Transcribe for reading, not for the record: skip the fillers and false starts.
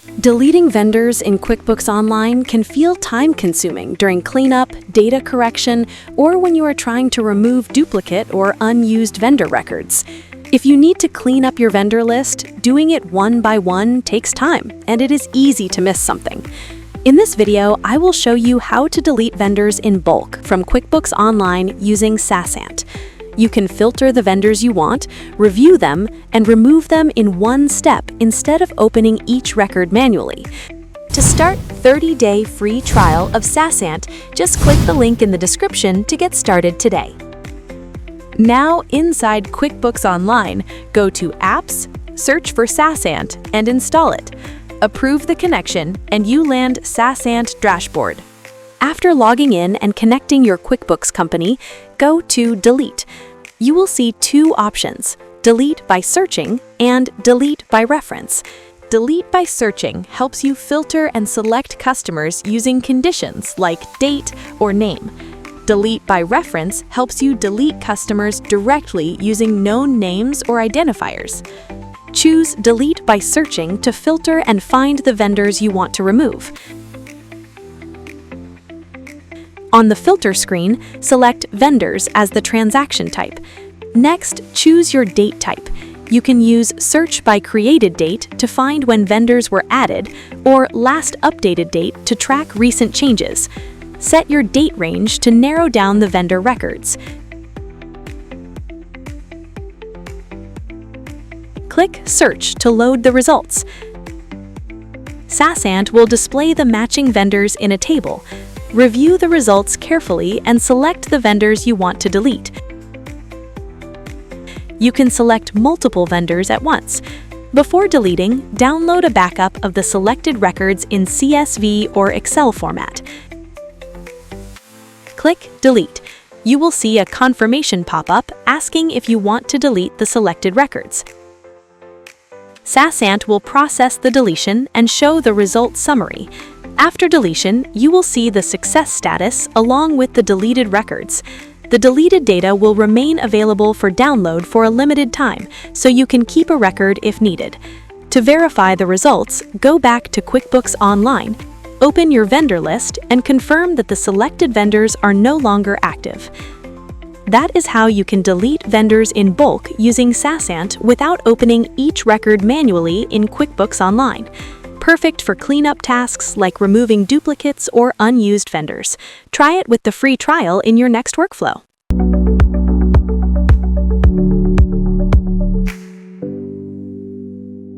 Deleting vendors in QuickBooks Online can feel time-consuming during cleanup, data correction, or when you are trying to remove duplicate or unused vendor records. If you need to clean up your vendor list, doing it one by one takes time, and it is easy to miss something. In this video, I will show you how to delete vendors in bulk from QuickBooks Online using SaasAnt. You can filter the vendors you want, review them, and remove them in one step instead of opening each record manually. To start 30-day free trial of SaasAnt, just click the link in the description to get started today. Now, inside QuickBooks Online, go to Apps, search for SaasAnt, and install it. Approve the connection, and you land SaasAnt dashboard. After logging in and connecting your QuickBooks company, go to Delete. You will see two options, Delete by searching and Delete by reference. Delete by searching helps you filter and select customers using conditions like date or name. Delete by reference helps you delete customers directly using known names or identifiers. Choose Delete by searching to filter and find the vendors you want to remove. On the filter screen, select Vendors as the transaction type. Next, choose your date type. You can use Search by created date to find when vendors were added, or Last updated date to track recent changes. Set your date range to narrow down the vendor records. Click Search to load the results. SaasAnt will display the matching vendors in a table. Review the results carefully and select the vendors you want to delete. You can select multiple vendors at once. Before deleting, download a backup of the selected records in CSV or Excel format. Click Delete. You will see a confirmation pop-up asking if you want to delete the selected records. SaasAnt will process the deletion and show the result summary. After deletion, you will see the success status along with the deleted records. The deleted data will remain available for download for a limited time, so you can keep a record if needed. To verify the results, go back to QuickBooks Online, open your vendor list, and confirm that the selected vendors are no longer active. That is how you can delete vendors in bulk using SaasAnt without opening each record manually in QuickBooks Online. Perfect for cleanup tasks like removing duplicates or unused vendors. Try it with the free trial in your next workflow.